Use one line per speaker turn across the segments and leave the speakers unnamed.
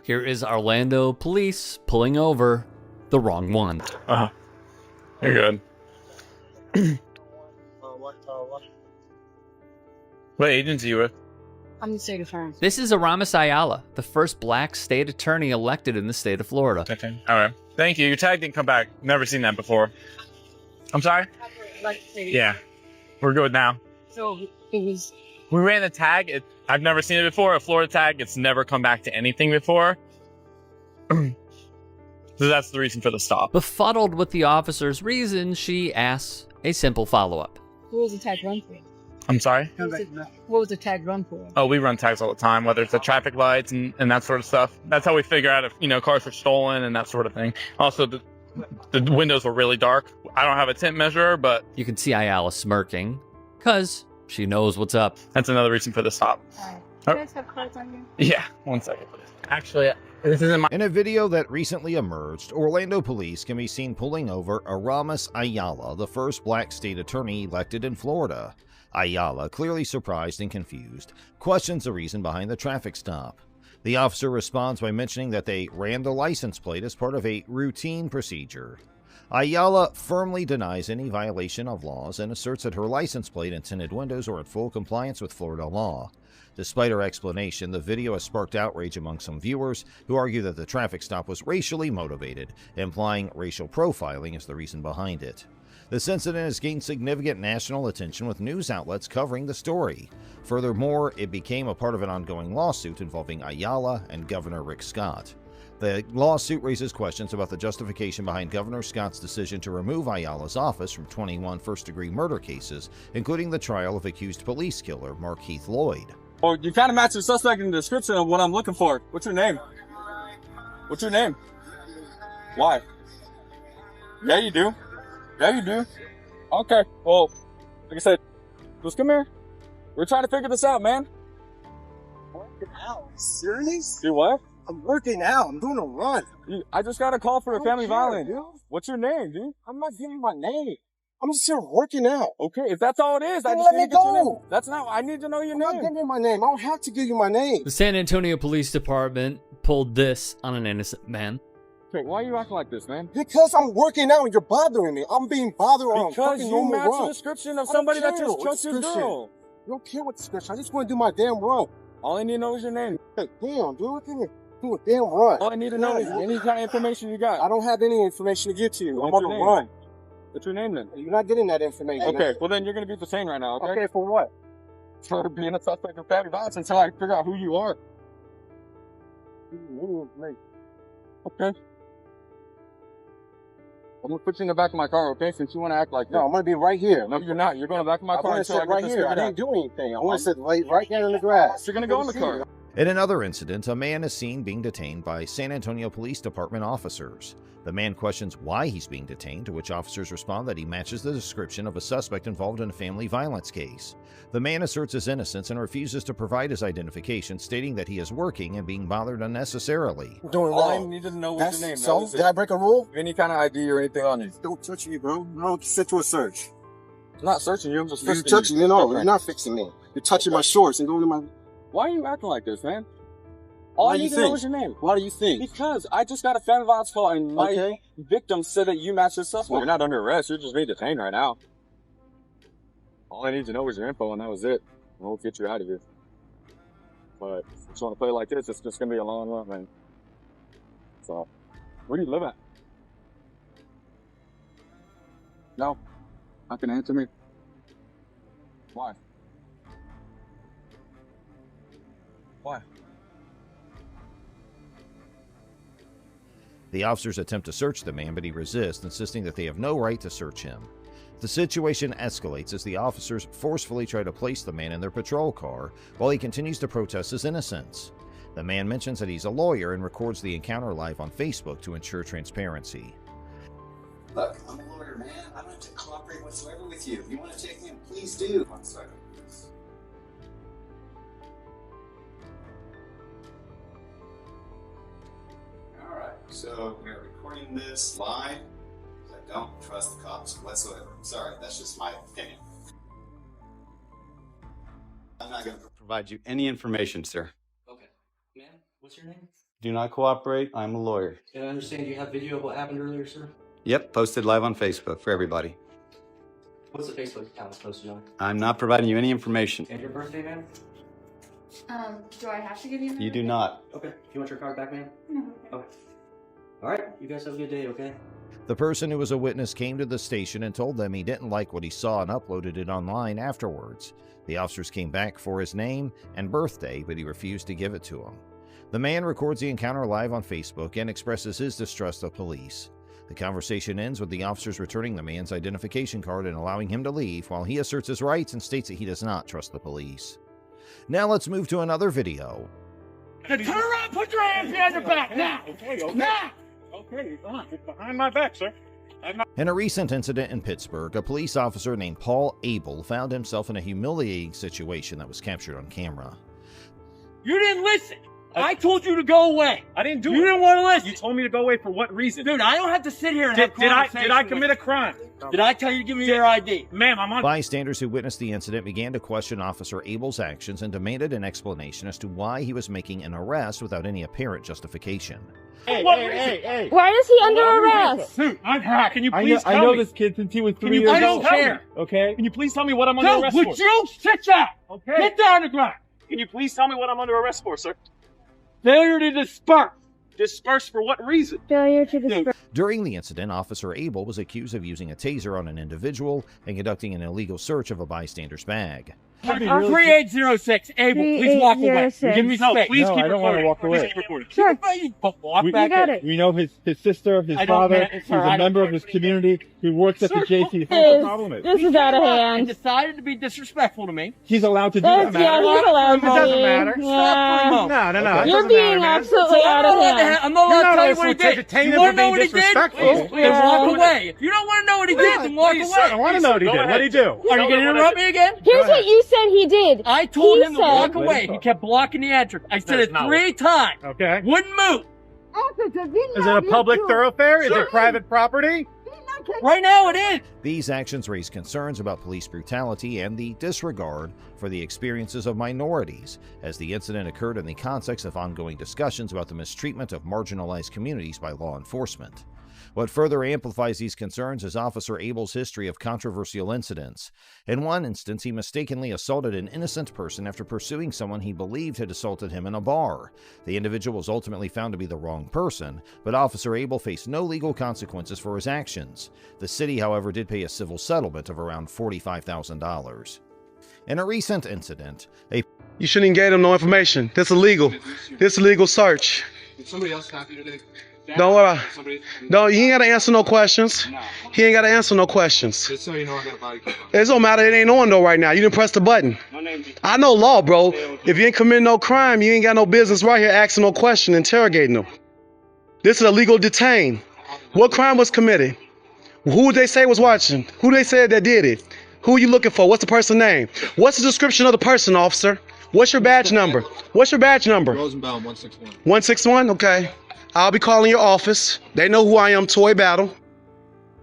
Here is Orlando police pulling over the wrong one.
You're good. What agency you with?
I'm the state attorney.
This is Aramis Ayala, the first black state attorney elected in the state of Florida.
Okay. All right. Thank you. Your tag didn't come back. Never seen that before. I'm sorry? Yeah. We're good now.
So it was...
We ran the tag. I've never seen it before. A Florida tag. It's never come back to anything before. So that's the reason for the stop.
Befuddled with the officer's reason, she asks a simple follow-up.
What was the tag run for?
I'm sorry?
What was the tag run for?
Oh, we run tags all the time, whether it's the traffic lights and that sort of stuff. That's how we figure out if, cars are stolen and that sort of thing. Also, the windows were really dark. I don't have a tint measurer, but...
You can see Ayala smirking, because she knows what's up.
That's another reason for the stop.
All right. Do you guys have cards on you?
Yeah, 1 second, please. Actually, this isn't my...
In a video that recently emerged, Orlando police can be seen pulling over Aramis Ayala, the first black state attorney elected in Florida. Ayala, clearly surprised and confused, questions the reason behind the traffic stop. The officer responds by mentioning that they ran the license plate as part of a routine procedure. Ayala firmly denies any violation of laws and asserts that her license plate and tinted windows are in full compliance with Florida law. Despite her explanation, the video has sparked outrage among some viewers who argue that the traffic stop was racially motivated, implying racial profiling is the reason behind it. This incident has gained significant national attention with news outlets covering the story. Furthermore, it became a part of an ongoing lawsuit involving Ayala and Governor Rick Scott. The lawsuit raises questions about the justification behind Governor Scott's decision to remove Ayala's office from 21 first-degree murder cases, including the trial of accused police killer Mark Heath Lloyd.
Well, you kind of match the suspect in the description of what I'm looking for. What's your name? What's your name? Why? Yeah, you do. Yeah, you do. Okay, well, like I said, just come here. We're trying to figure this out, man.
Working out? Serious?
Do what?
I'm working out. I'm doing a run.
I just got a call for a family violence.
Dude.
What's your name, dude?
I'm not giving you my name. I'm just here working out.
Okay, if that's all it is, I
Then
just
let
need
me
to get your
go.
name. That's not, I need to know your
I'm not
name.
giving you my name. I don't have to give you my name.
The San Antonio Police Department pulled this on an innocent man.
Okay, why are you acting like this, man?
Because I'm working out and you're bothering me. I'm being bothered on a
Because
fucking
you
normal
match the
run.
description of
I don't
somebody that
care
just
what
trusts your
description.
girl.
I don't care what description. I just want to do my damn run.
All I need to know is your name.
Hey, damn, dude. What can you do a damn run?
All I need to know is any kind of information you got.
I don't have any information to give to you. I'm
What's
on
your
the
name?
run.
What's your name then?
You're not getting that information.
Okay, well then you're gonna be detained right now, okay?
Okay, for what?
For being a suspect of family violence until I figure out who you are. Okay. I'm gonna put you in the back of my car, okay? Since you wanna act like
No,
that.
I'm gonna be right here.
No, you're not. You're going to the back of my
I
car
want to
until I
sit
get
right
this
here. I
figured out.
didn't do anything. I want to sit right there in the grass.
You're gonna go in the car.
In another incident, a man is seen being detained by San Antonio Police Department officers. The man questions why he's being detained, to which officers respond that he matches the description of a suspect involved in a family violence case. The man asserts his innocence and refuses to provide his identification, stating that he is working and being bothered unnecessarily.
I'm doing
All I
wrong.
needed to know was your name.
So,
That was
did
it.
I break a rule?
Any kind of ID or anything on you.
Don't touch me, bro. No, sit to a search.
I'm not searching you. I'm just
You're
fixing
touching
you.
me. No,
Okay.
you're not fixing me. You're touching my shorts and going to my...
Why are you acting like this, man? All
Why
I
do
need
you
to know
think?
is your name.
Why do you think?
Because I just got a family violence call and my
Okay.
victim said that you matched the suspect. You're not under arrest. You're just being detained right now. All I need to know is your info, and that was it. We'll get you out of here. But if you want to play like this, it's just going to be a long run, man. So, where do you live at? No. Not going to answer me. Why? Why?
The officers attempt to search the man, but he resists, insisting that they have no right to search him. The situation escalates as the officers forcefully try to place the man in their patrol car while he continues to protest his innocence. The man mentions that he's a lawyer and records the encounter live on Facebook to ensure transparency.
Look, I'm a lawyer, man. I don't have to cooperate whatsoever with you. If you want to take me, please do. 1 second. Alright, so we are recording this live. I don't trust the cops whatsoever. Sorry, that's just my opinion. I'm not going to
Provide you any information, sir.
Okay. Ma'am, what's your name?
Do not cooperate. I'm a lawyer.
And I understand you have video of what happened earlier, sir?
Yep, posted live on Facebook for everybody.
What's the Facebook account it's posted on?
I'm not providing you any information.
And your birthday, ma'am?
Do I have to give you
You do not.
Okay. You want your card back, ma'am?
No.
Okay. All right. You guys have a good day, okay?
The person who was a witness came to the station and told them he didn't like what he saw and uploaded it online afterwards. The officers came back for his name and birthday, but he refused to give it to them. The man records the encounter live on Facebook and expresses his distrust of police. The conversation ends with the officers returning the man's identification card and allowing him to leave, while he asserts his rights and states that he does not trust the police. Now let's move to another video.
Turn around, put your hands behind your back now! Okay. Now! Okay, it's behind my back, sir.
In a recent incident in Pittsburgh, a police officer named Paul Abel found himself in a humiliating situation that was captured on camera.
You didn't listen! I told you to go away! I didn't do it! You didn't want to listen! You told me to go away for what reason? Dude, I don't have to sit here and have conversations. Did I commit a crime? Did I tell you to give me your ID? Ma'am, I'm on...
Bystanders who witnessed the incident began to question Officer Abel's actions and demanded an explanation as to why he was making an arrest without any apparent justification.
Hey!
Why is he under arrest?
Dude, I'm hacked. Can you please tell me?
I know this kid since he was 3 years old.
I don't care.
Okay?
Can you please tell me what I'm under arrest for? Would you sit down? Okay. Get down on the ground. Can you please tell me what I'm under arrest for, sir? Failure to disperse. Disperse for what reason?
Failure to disperse.
During the incident, Officer Abel was accused of using a taser on an individual and conducting an illegal search of a bystander's bag.
3806, Abel, please walk away. Give me space. Please keep
I don't want to walk away.
Sure.
Walk back
got
in.
it.
We know his sister, his father, he's a member of his community, he works at the JC. What's the problem is?
This is out of
He
hand.
decided to be disrespectful to me.
He's allowed to do
That's,
that.
yeah, he's allowed to.
It doesn't matter.
Yeah.
Stop for a moment.
No.
You're being absolutely out of hand.
I'm not allowed to tell you what he did. You want to know what he did? Then walk away. If you don't want to know what he did, then walk away.
I want to know what he did. What did he do?
Are you going to interrupt me again?
Here's what you said he did.
I told him to walk away. He kept blocking the entrance. I said it 3 times.
Okay.
Wouldn't move.
Is it a public thoroughfare? Is it private property?
Right now it is.
These actions raise concerns about police brutality and the disregard for the experiences of minorities, as the incident occurred in the context of ongoing discussions about the mistreatment of marginalized communities by law enforcement. What further amplifies these concerns is Officer Abel's history of controversial incidents. In one instance, he mistakenly assaulted an innocent person after pursuing someone he believed had assaulted him in a bar. The individual was ultimately found to be the wrong person, but Officer Abel faced no legal consequences for his actions. The city, however, did pay a civil settlement of around $45,000. In a recent incident,
You shouldn't engage him no information. That's illegal. This is illegal search.
Did somebody else have you today?
Don't worry. No, he ain't got to answer no questions. He ain't got to answer no questions.
Just so you know, I got a body cam.
It don't matter. It ain't on though right now. You didn't press the button. I know law, bro. If you ain't committing no crime, you ain't got no business right here asking no question, interrogating them. This is a legal detain. What crime was committed? Who would they say was watching? Who they said that did it? Who are you looking for? What's the person's name? What's the description of the person, officer? What's your badge number? What's your badge number?
Rosenbaum 161.
161? Okay. I'll be calling your office. They know who I am, Toy Battle.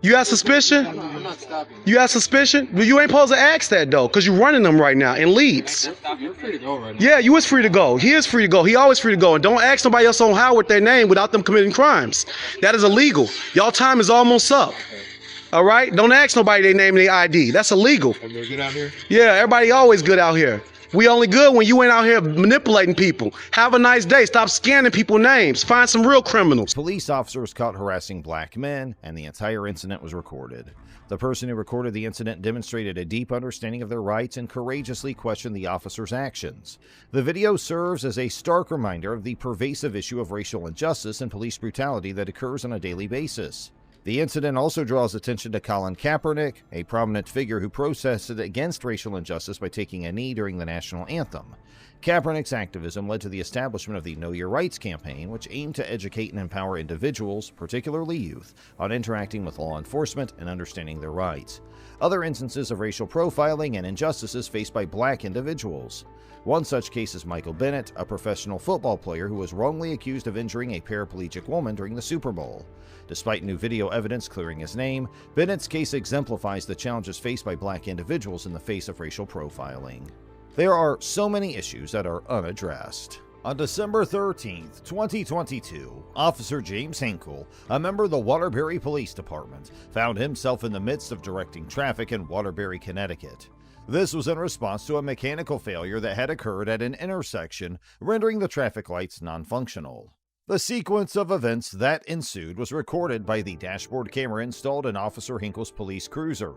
You got suspicion?
I'm not stopping.
You got suspicion? Well, you ain't supposed to ask that, though, because you're running them right now in leads.
You're free to go right now.
Yeah, you is free to go. He is free to go. He always free to go. And don't ask nobody else on how with their name without them committing crimes. That is illegal. Y'all time is almost up. All right? Don't ask nobody their name and their ID. That's illegal.
Everybody good out here?
Yeah, everybody always good out here. We only good when you ain't out here manipulating people. Have a nice day. Stop scanning people's names. Find some real criminals.
Police officers caught harassing black men, and the entire incident was recorded. The person who recorded the incident demonstrated a deep understanding of their rights and courageously questioned the officer's actions. The video serves as a stark reminder of the pervasive issue of racial injustice and police brutality that occurs on a daily basis. The incident also draws attention to Colin Kaepernick, a prominent figure who protested against racial injustice by taking a knee during the national anthem. Kaepernick's activism led to the establishment of the Know Your Rights campaign, which aimed to educate and empower individuals, particularly youth, on interacting with law enforcement and understanding their rights. Other instances of racial profiling and injustices faced by black individuals. One such case is Michael Bennett, a professional football player who was wrongly accused of injuring a paraplegic woman during the Super Bowl. Despite new video evidence clearing his name, Bennett's case exemplifies the challenges faced by black individuals in the face of racial profiling. There are so many issues that are unaddressed. On December 13, 2022, Officer James Hinkle, a member of the Waterbury Police Department, found himself in the midst of directing traffic in Waterbury, Connecticut. This was in response to a mechanical failure that had occurred at an intersection, rendering the traffic lights non-functional. The sequence of events that ensued was recorded by the dashboard camera installed in Officer Hinkle's police cruiser.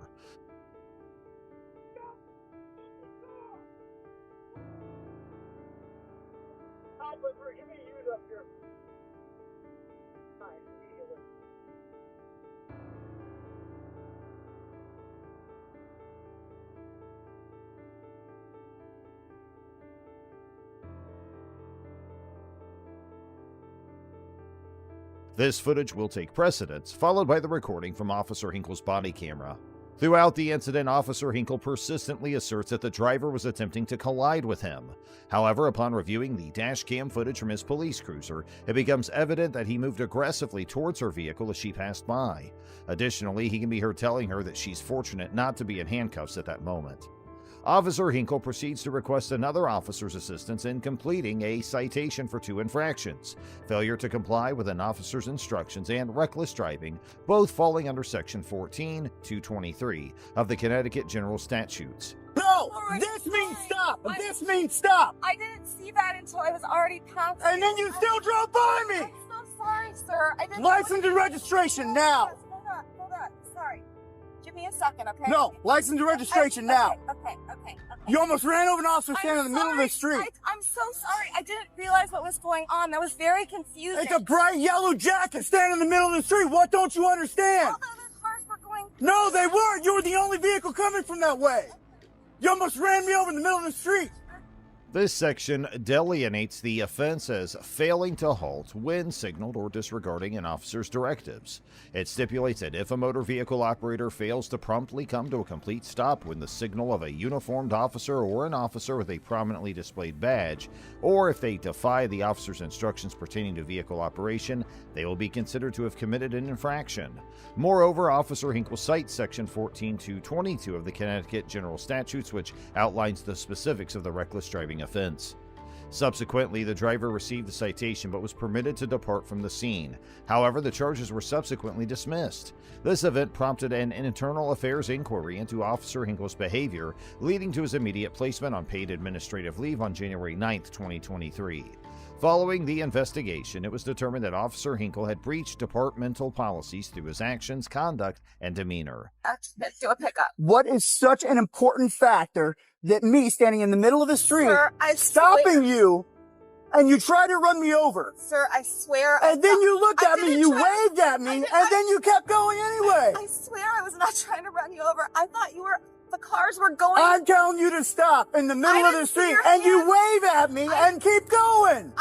This footage will take precedence, followed by the recording from Officer Hinkle's body camera. Throughout the incident, Officer Hinkle persistently asserts that the driver was attempting to collide with him. However, upon reviewing the dash cam footage from his police cruiser, it becomes evident that he moved aggressively towards her vehicle as she passed by. Additionally, he can be heard telling her that she's fortunate not to be in handcuffs at that moment. Officer Hinkle proceeds to request another officer's assistance in completing a citation for 2 infractions: failure to comply with an officer's instructions and reckless driving, both falling under Section 14-223 of the Connecticut General Statutes.
No! This means stop! This means stop!
I didn't see that until I was already past.
And then you still drove by me!
I'm so sorry, sir. I didn't.
License and registration now!
Hold on. Sorry. Give me a second, okay?
No, license and registration now!
Okay.
You almost ran over an officer standing in the middle of the street.
I'm so sorry. I didn't realize what was going on. That was very confusing.
It's a bright yellow jacket standing in the middle of the street. What don't you understand?
All the other cars were going.
No, they weren't. You were the only vehicle coming from that way. You almost ran me over in the middle of the street.
This section delineates the offense as failing to halt when signaled or disregarding an officer's directives. It stipulates that if a motor vehicle operator fails to promptly come to a complete stop when the signal of a uniformed officer or an officer with a prominently displayed badge, or if they defy the officer's instructions pertaining to vehicle operation, they will be considered to have committed an infraction. Moreover, Officer Hinkle cites Section 14-222 of the Connecticut General Statutes, which outlines the specifics of the reckless driving offense. Subsequently, the driver received the citation but was permitted to depart from the scene. However, the charges were subsequently dismissed. This event prompted an internal affairs inquiry into Officer Hinkle's behavior, leading to his immediate placement on paid administrative leave on January 9, 2023. Following the investigation, it was determined that Officer Hinkle had breached departmental policies through his actions, conduct, and demeanor.
Let's do a pickup.
What is such an important factor that me standing in the middle of the street,
Sir,
stopping you, and you try to run me over?
Sir, I swear.
And then you looked at me, you waved at me, and then you kept going anyway.
I swear I was not trying to run you over. I thought the cars were going.
I'm telling you to stop in the middle of the street, and you wave at me and keep going.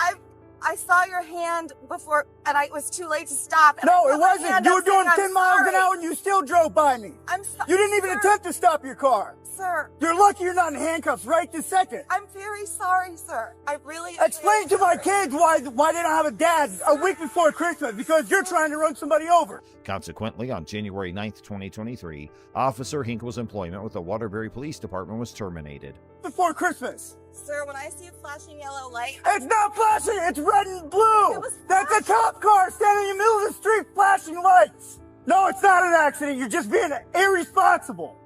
I saw your hand before, and it was too late to stop.
No, it wasn't. You were doing 10 miles an hour, and you still drove by me.
I'm sorry.
You didn't even attempt to stop your car.
Sir.
You're lucky you're not in handcuffs right this second.
I'm very sorry, sir. I really.
Explain to my kids why they don't have a dad a week before Christmas, because you're trying to run somebody over.
Consequently, on January 9, 2023, Officer Hinkle's employment with the Waterbury Police Department was terminated.
Before Christmas.
Sir, when I see a flashing yellow light...
It's not flashing, it's red and blue! That's a cop car standing in the middle of the street flashing lights! No, it's not an accident, you're just being irresponsible!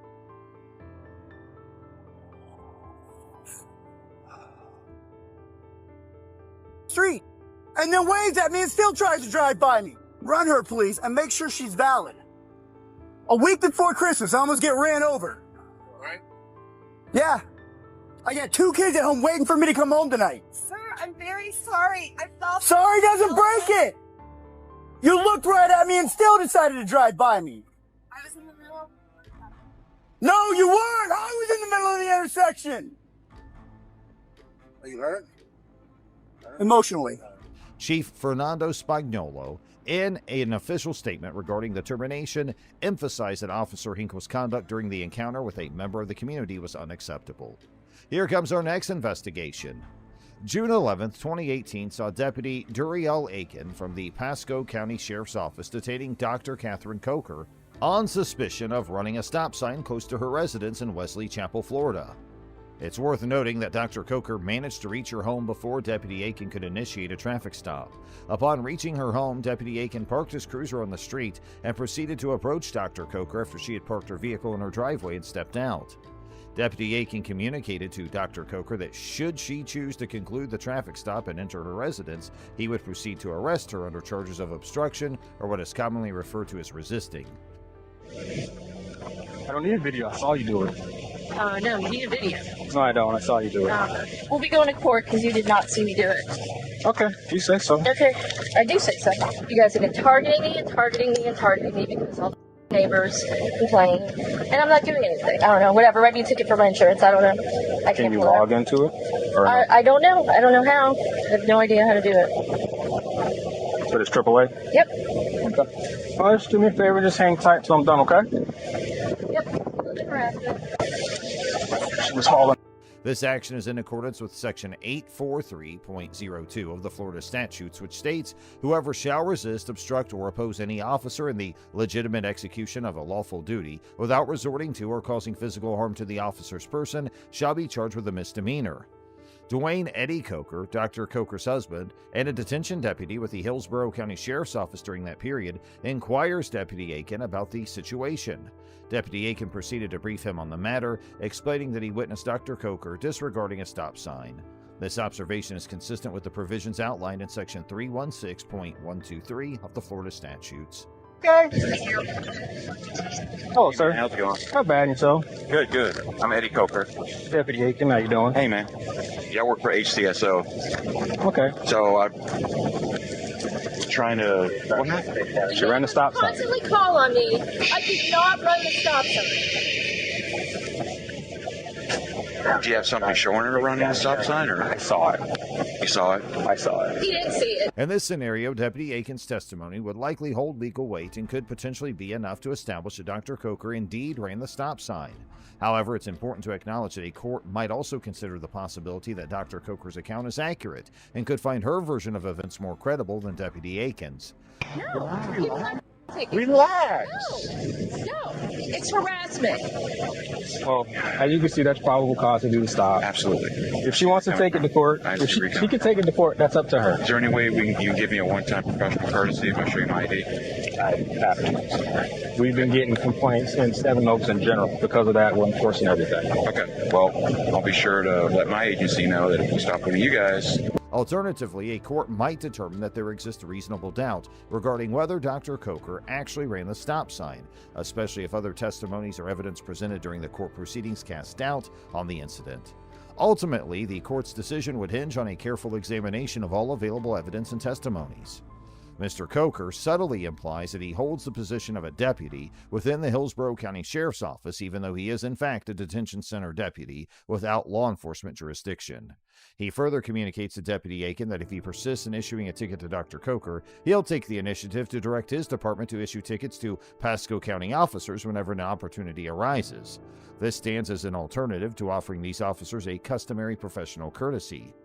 Street, and then waves at me and still tries to drive by me. Run her, please, and make sure she's valid. A week before Christmas, I almost get ran over.
Alright.
Yeah. I got 2 kids at home waiting for me to come home tonight.
Sir, I'm very sorry. I felt...
Sorry doesn't break it! You looked right at me and still decided to drive by me.
I was in the middle.
No, you weren't! I was in the middle of the intersection!
Are you hurt?
Emotionally.
Chief Fernando Spagnolo, in an official statement regarding the termination, emphasized that Officer Hinkle's conduct during the encounter with a member of the community was unacceptable. Here comes our next investigation. June 11, 2018 saw Deputy Duriel Aiken from the Pasco County Sheriff's Office detaining Dr. Catherine Coker on suspicion of running a stop sign close to her residence in Wesley Chapel, Florida. It's worth noting that Dr. Coker managed to reach her home before Deputy Aiken could initiate a traffic stop. Upon reaching her home, Deputy Aiken parked his cruiser on the street and proceeded to approach Dr. Coker after she had parked her vehicle in her driveway and stepped out. Deputy Aiken communicated to Dr. Coker that should she choose to conclude the traffic stop and enter her residence, he would proceed to arrest her under charges of obstruction or what is commonly referred to as resisting.
I don't need a video. I saw you do it.
No, you need a video.
No, I don't. I saw you do it.
We'll be going to court because you did not see me do it.
Okay, you say so.
Okay, I do say so. You guys have been targeting me and targeting me and targeting me because all the neighbors complain, and I'm not doing anything. I don't know. Whatever. Write me a ticket for my insurance. I don't know. I
Can you log into it? Or no?
I don't know. I don't know how. I have no idea how to do it.
So it's AAA?
Yep.
Okay. Well, just do me a favor. Just hang tight till I'm done, okay?
Yep. A little bit harassment.
She was hauling.
This action is in accordance with Section 843.02 of the Florida statutes, which states, "Whoever shall resist, obstruct, or oppose any officer in the legitimate execution of a lawful duty without resorting to or causing physical harm to the officer's person shall be charged with a misdemeanor." Dwayne Eddie Coker, Dr. Coker's husband, and a detention deputy with the Hillsborough County Sheriff's Office during that period, inquires Deputy Aiken about the situation. Deputy Aiken proceeded to brief him on the matter, explaining that he witnessed Dr. Coker disregarding a stop sign. This observation is consistent with the provisions outlined in Section 316.123 of the Florida statutes.
Okay. Hello, sir.
How's it going?
Not bad, yourself?
Good, good. I'm Eddie Coker.
Deputy Aiken, how you doing?
Hey, man. Yeah, I work for HCSO.
Okay.
So I'm trying to... What happened?
She ran the stop sign.
Constantly call on me. I did not run the stop sign.
Do you have something showing her running the stop sign, or?
I saw it.
You saw it?
I saw it.
He didn't see it.
In this scenario, Deputy Aiken's testimony would likely hold legal weight and could potentially be enough to establish that Dr. Coker indeed ran the stop sign. However, it's important to acknowledge that a court might also consider the possibility that Dr. Coker's account is accurate and could find her version of events more credible than Deputy Aiken's.
No.
Relax.
No, it's harassment.
Well, as you can see, that's probable cause to do the stop.
Absolutely.
If she wants to take it to court, if she can take it to court, that's up to her.
Is there any way you can give me a one-time professional courtesy if I show you my ID?
I have to. We've been getting complaints in Seven Oaks in general. Because of that, we're enforcing everything.
Okay. Well, I'll be sure to let my agency know that if we stop one of you guys...
Alternatively, a court might determine that there exists reasonable doubt regarding whether Dr. Coker actually ran the stop sign, especially if other testimonies or evidence presented during the court proceedings cast doubt on the incident. Ultimately, the court's decision would hinge on a careful examination of all available evidence and testimonies. Mr. Coker subtly implies that he holds the position of a deputy within the Hillsborough County Sheriff's Office, even though he is in fact a detention center deputy without law enforcement jurisdiction. He further communicates to Deputy Aiken that if he persists in issuing a ticket to Dr. Coker, he'll take the initiative to direct his department to issue tickets to Pasco County officers whenever an opportunity arises. This stands as an alternative to offering these officers a customary professional courtesy.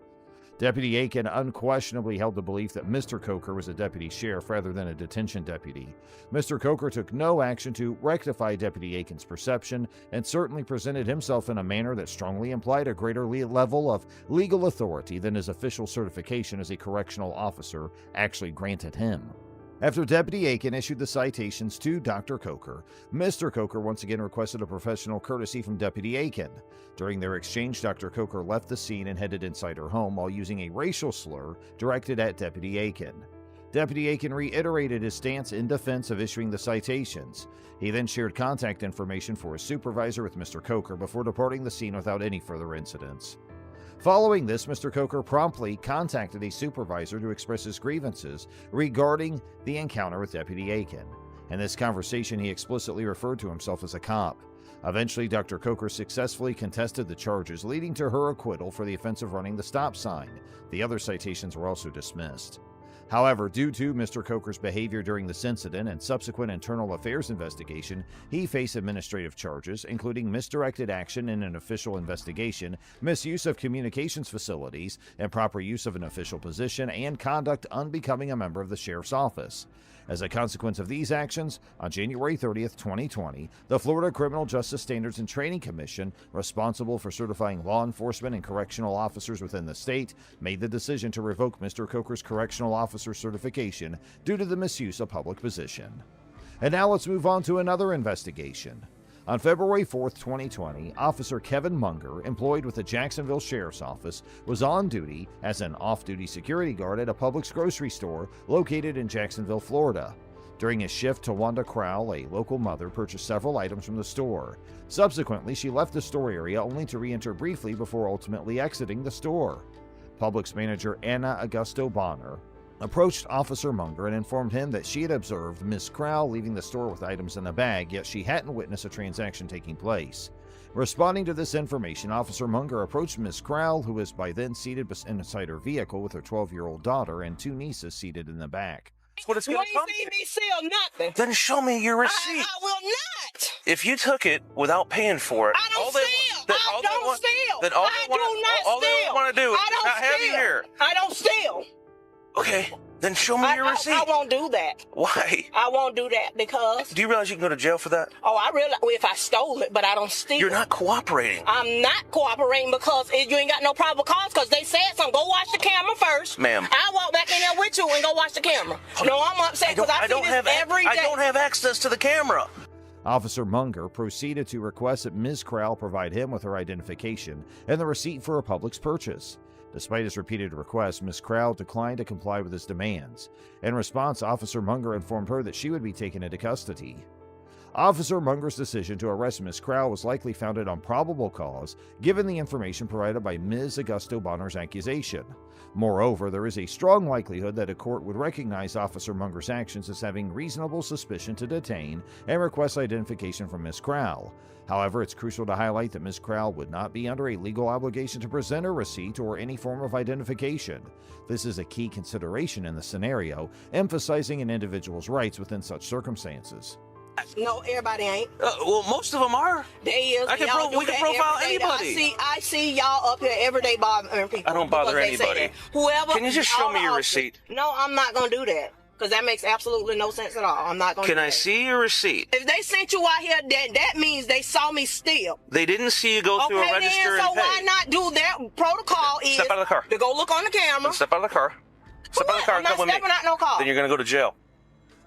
Deputy Aiken unquestionably held the belief that Mr. Coker was a deputy sheriff rather than a detention deputy. Mr. Coker took no action to rectify Deputy Aiken's perception and certainly presented himself in a manner that strongly implied a greater level of legal authority than his official certification as a correctional officer actually granted him. After Deputy Aiken issued the citations to Dr. Coker, Mr. Coker once again requested a professional courtesy from Deputy Aiken. During their exchange, Dr. Coker left the scene and headed inside her home while using a racial slur directed at Deputy Aiken. Deputy Aiken reiterated his stance in defense of issuing the citations. He then shared contact information for his supervisor with Mr. Coker before departing the scene without any further incidents. Following this, Mr. Coker promptly contacted a supervisor to express his grievances regarding the encounter with Deputy Aiken. In this conversation, he explicitly referred to himself as a cop. Eventually, Dr. Coker successfully contested the charges, leading to her acquittal for the offense of running the stop sign. The other citations were also dismissed. However, due to Mr. Coker's behavior during this incident and subsequent internal affairs investigation, he faced administrative charges, including misdirected action in an official investigation, misuse of communications facilities, improper use of an official position, and conduct unbecoming a member of the sheriff's office. As a consequence of these actions, on January 30th, 2020, the Florida Criminal Justice Standards and Training Commission, responsible for certifying law enforcement and correctional officers within the state, made the decision to revoke Mr. Coker's correctional officer certification due to the misuse of public position. And now let's move on to another investigation. On February 4th, 2020, Officer Kevin Munger, employed with the Jacksonville Sheriff's Office, was on duty as an off-duty security guard at a Publix grocery store located in Jacksonville, Florida. During his shift, Tawanda Crowell, a local mother, purchased several items from the store. Subsequently, she left the store area only to re-enter briefly before ultimately exiting the store. Publix manager Anna Augusto Bonner approached Officer Munger and informed him that she had observed Miss Crowell leaving the store with items in a bag, yet she hadn't witnessed a transaction taking place. Responding to this information, Officer Munger approached Miss Crowell, who was by then seated inside her vehicle with her 12-year-old daughter and two nieces seated in the back.
That's what it's going to come
You ain't seen me sell nothing.
Then show me your receipt.
I will not.
If you took it without paying for it,
I don't steal. I don't steal.
Then all
I do not steal.
they want to do is
I don't
not have you
steal.
here.
I don't steal.
Okay, then show me your receipt.
I won't do that.
Why?
I won't do that because.
Do you realize you can go to jail for that?
Oh, I realize if I stole it, but I don't steal.
You're not cooperating.
I'm not cooperating because you ain't got no probable cause because they said something. Go watch the camera first.
Ma'am.
I'll walk back in there with you and go watch the camera. No, I'm upset because I see this every day.
I don't have access to the camera.
Officer Munger proceeded to request that Ms. Crowell provide him with her identification and the receipt for a Publix purchase. Despite his repeated requests, Ms. Crowell declined to comply with his demands. In response, Officer Munger informed her that she would be taken into custody. Officer Munger's decision to arrest Ms. Crowell was likely founded on probable cause, given the information provided by Ms. Augusto Bonner's accusation. Moreover, there is a strong likelihood that a court would recognize Officer Munger's actions as having reasonable suspicion to detain and request identification from Ms. Crowell. However, it's crucial to highlight that Ms. Crowell would not be under a legal obligation to present a receipt or any form of identification. This is a key consideration in the scenario, emphasizing an individual's rights within such circumstances.
No, everybody ain't.
Well, most of them are.
They is.
We can profile anybody.
I see y'all up here every day bothering people.
I don't bother anybody.
Whoever.
Can you just show me your receipt?
No, I'm not gonna do that because that makes absolutely no sense at all. I'm not gonna.
Can I see your receipt?
If they sent you out here, that means they saw me steal.
They didn't see you go through a register
then, so
and pay.
why not do that? Protocol is
step out of the car.
To go look on the camera.
Step out of the car. Step out of the car and come with me.
I'm not stepping out no car.
Then you're gonna go to jail.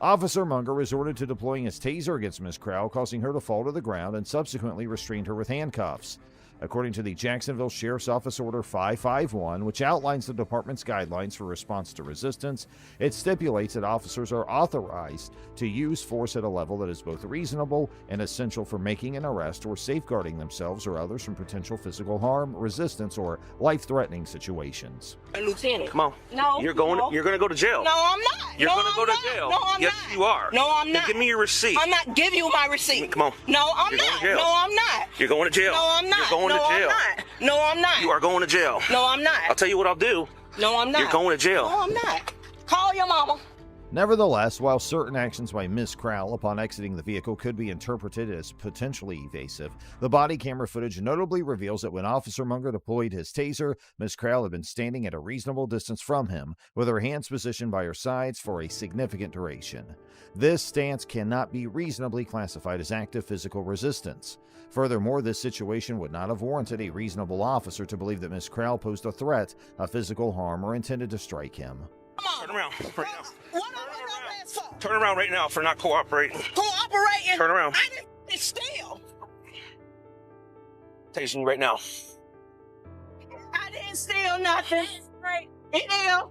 Officer Munger resorted to deploying his taser against Ms. Crowell, causing her to fall to the ground and subsequently restrained her with handcuffs. According to the Jacksonville Sheriff's Office Order 551, which outlines the department's guidelines for response to resistance, it stipulates that officers are authorized to use force at a level that is both reasonable and essential for making an arrest or safeguarding themselves or others from potential physical harm, resistance, or life-threatening situations.
Lieutenant.
Come on.
No.
You're going to go to jail.
No, I'm not.
You're
no,
going to go to jail.
No, I'm
yes,
not.
You are.
No, I'm not.
Then give me your receipt.
I'm not giving you my receipt.
Come on.
No, I'm
You're
not.
Going to jail.
No, I'm not.
You're going to jail.
No, I'm not.
You're going to jail.
I'm not. No, I'm not.
You are going to jail.
No, I'm not.
I'll tell you what I'll do.
No, I'm not.
You're going to jail.
No, I'm not. Call your mama.
Nevertheless, while certain actions by Ms. Crowell upon exiting the vehicle could be interpreted as potentially evasive, the body camera footage notably reveals that when Officer Munger deployed his taser, Ms. Crowell had been standing at a reasonable distance from him, with her hands positioned by her sides for a significant duration. This stance cannot be reasonably classified as active physical resistance. Furthermore, this situation would not have warranted a reasonable officer to believe that Ms. Crowell posed a threat of physical harm or intended to strike him.
Turn around right now.
What am I for?
Turn around right now for not cooperating.
Cooperating?
Turn around.
I didn't steal.
Tasing you right now.
I didn't steal nothing. Right. It is.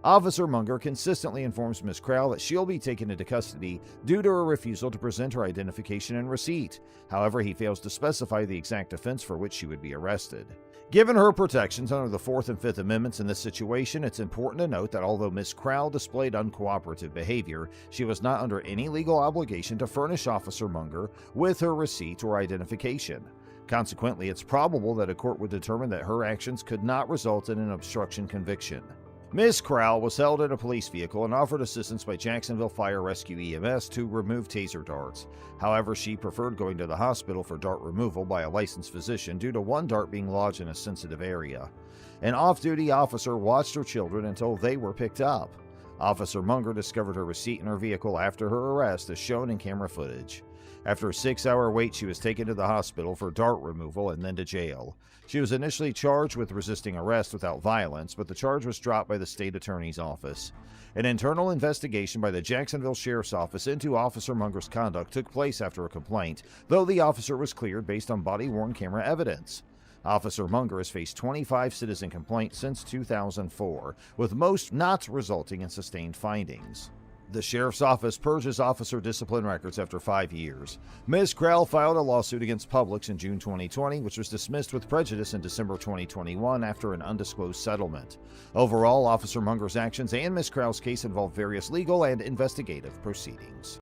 Officer Munger consistently informs Ms. Crowell that she'll be taken into custody due to her refusal to present her identification and receipt. However, he fails to specify the exact offense for which she would be arrested. Given her protections under the 4th and 5th Amendments in this situation, it's important to note that although Ms. Crowell displayed uncooperative behavior, she was not under any legal obligation to furnish Officer Munger with her receipt or identification. Consequently, it's probable that a court would determine that her actions could not result in an obstruction conviction. Ms. Crowell was held in a police vehicle and offered assistance by Jacksonville Fire Rescue EMS to remove taser darts. However, she preferred going to the hospital for dart removal by a licensed physician due to one dart being lodged in a sensitive area. An off-duty officer watched her children until they were picked up. Officer Munger discovered her receipt in her vehicle after her arrest, as shown in camera footage. After a 6-hour wait, she was taken to the hospital for dart removal and then to jail. She was initially charged with resisting arrest without violence, but the charge was dropped by the state attorney's office. An internal investigation by the Jacksonville Sheriff's Office into Officer Munger's conduct took place after a complaint, though the officer was cleared based on body-worn camera evidence. Officer Munger has faced 25 citizen complaints since 2004, with most not resulting in sustained findings. The Sheriff's Office purges officer discipline records after 5 years. Ms. Krell filed a lawsuit against Publix in June 2020, which was dismissed with prejudice in December 2021 after an undisclosed settlement. Overall, Officer Munger's actions and Ms. Krell's case involve various legal and investigative proceedings.